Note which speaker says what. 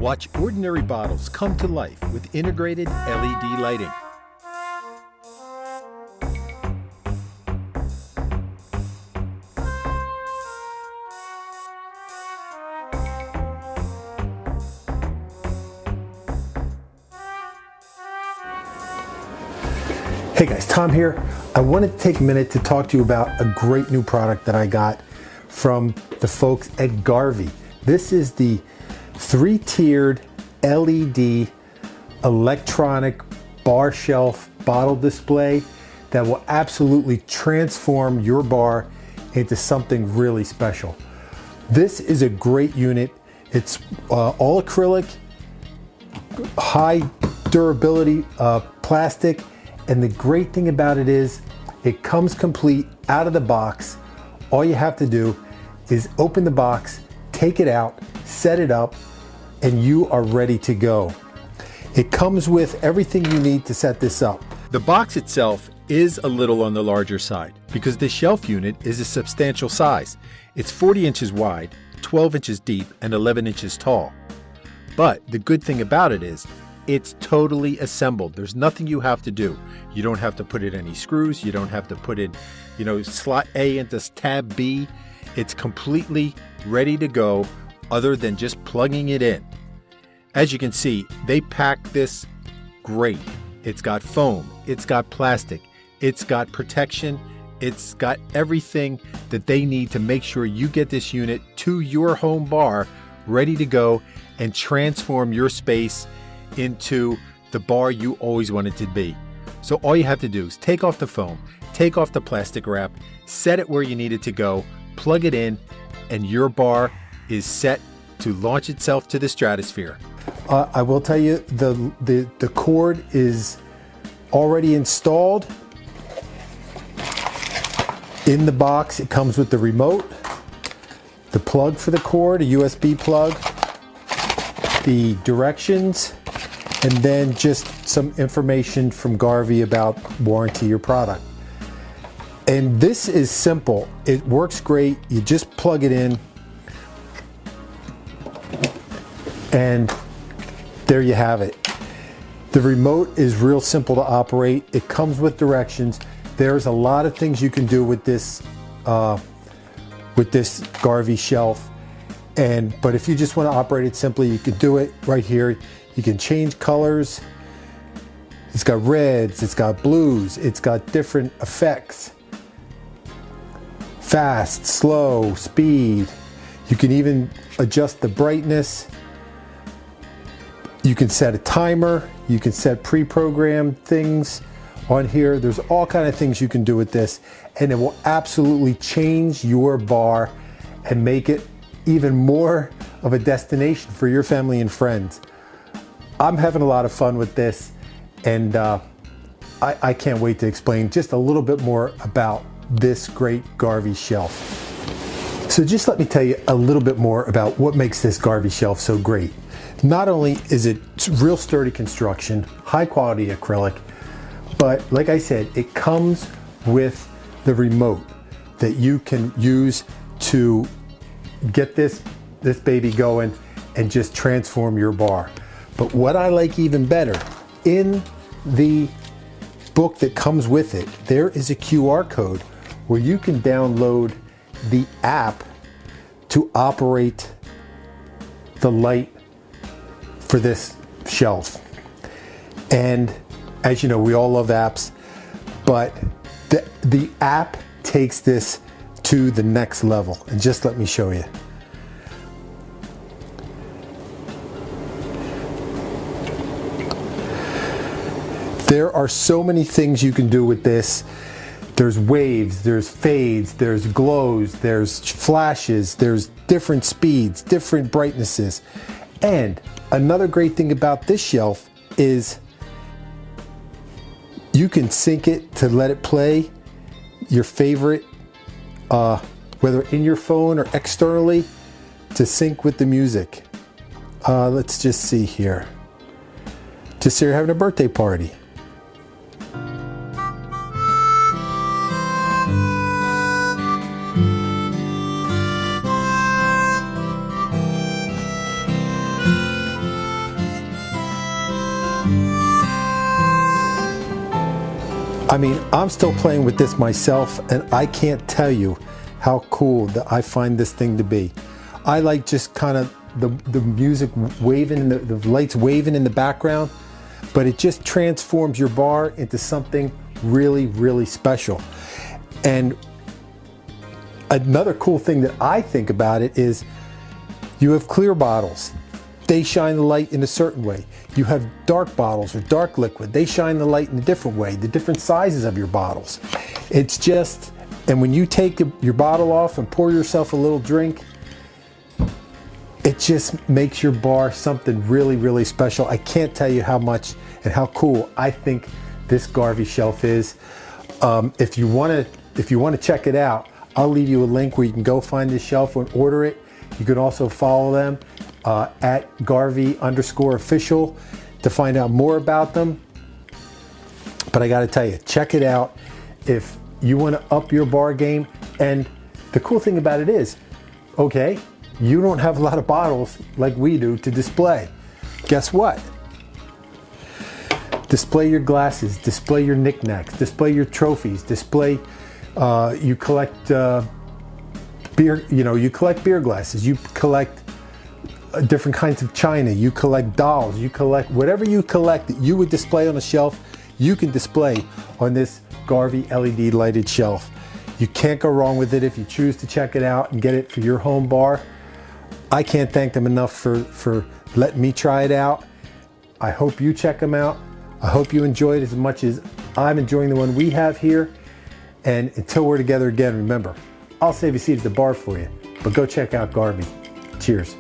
Speaker 1: Watch ordinary bottles come to life with integrated LED lighting.
Speaker 2: Hey guys, Tom here. I wanted to take a minute to talk to you about a great new product that I got from the folks at Garvee. This is the 3-tiered LED electronic bar shelf bottle display that will absolutely transform your bar into something really special. This is a great unit. It's all acrylic, high durability plastic. And the great thing about it is it comes complete out of the box. All you have to do is open the box, take it out, set it up, and you are ready to go. It comes with everything you need to set this up.
Speaker 1: The box itself is a little on the larger side because the shelf unit is a substantial size. It's 40 inches wide, 12 inches deep, and 11 inches tall. But the good thing about it is it's totally assembled. There's nothing you have to do. You don't have to put in any screws. You don't have to put in, slot A into tab B. It's completely ready to go other than just plugging it in. As you can see, they pack this great. It's got foam, it's got plastic, it's got protection, it's got everything that they need to make sure you get this unit to your home bar ready to go and transform your space into the bar you always wanted to be. So all you have to do is take off the foam, take off the plastic wrap, set it where you need it to go, plug it in, and your bar is set to launch itself to the stratosphere.
Speaker 2: I will tell you, the cord is already installed. In the box, it comes with the remote, the plug for the cord, a USB plug, the directions, and then just some information from Garvee about warranty your product. And this is simple. It works great. You just plug it in and there you have it. The remote is real simple to operate. It comes with directions. There's a lot of things you can do with this Garvee shelf. But if you just want to operate it simply, you can do it right here. You can change colors. It's got reds, it's got blues, it's got different effects. Fast, slow, speed. You can even adjust the brightness. You can set a timer. You can set pre-programmed things on here. There's all kinds of things you can do with this, and it will absolutely change your bar and make it even more of a destination for your family and friends. I'm having a lot of fun with this, and I can't wait to explain just a little bit more about this great Garvee shelf. So just let me tell you a little bit more about what makes this Garvee shelf so great. Not only is it real sturdy construction, high quality acrylic, but like I said, it comes with the remote that you can use to get this baby going and just transform your bar. But what I like even better, in the book that comes with it, there is a QR code where you can download the app to operate the light for this shelf. And as you know, we all love apps, but the app takes this to the next level. And just let me show you. There are so many things you can do with this. There's waves, there's fades, there's glows, there's flashes, there's different speeds, different brightnesses. And another great thing about this shelf is you can sync it to let it play your favorite, whether in your phone or externally, to sync with the music. Let's just see here. Just say you're having a birthday party. I mean, I'm still playing with this myself, and I can't tell you how cool that I find this thing to be. I like just kind of the music waving, the lights waving in the background, but it just transforms your bar into something really, really special. And another cool thing that I think about it is you have clear bottles. They shine the light in a certain way. You have dark bottles or dark liquid. They shine the light in a different way, the different sizes of your bottles. It's just, and when you take your bottle off and pour yourself a little drink, it just makes your bar something really, really special. I can't tell you how much and how cool I think this Garvee shelf is. If you want to check it out, I'll leave you a link where you can go find this shelf and order it. You can also follow them at Garvee_official to find out more about them. But I got to tell you, check it out if you want to up your bar game. And the cool thing about it is, okay, you don't have a lot of bottles like we do to display. Guess what? Display your glasses, display your knickknacks, display your trophies, display, you collect beer, you collect beer glasses, you collect different kinds of china, you collect dolls, you collect whatever you collect that you would display on a shelf, you can display on this Garvee LED lighted shelf. You can't go wrong with it if you choose to check it out and get it for your home bar. I can't thank them enough for letting me try it out. I hope you check them out. I hope you enjoy it as much as I'm enjoying the one we have here. And until we're together again, remember, I'll save a seat at the bar for you, but go check out Garvee. Cheers.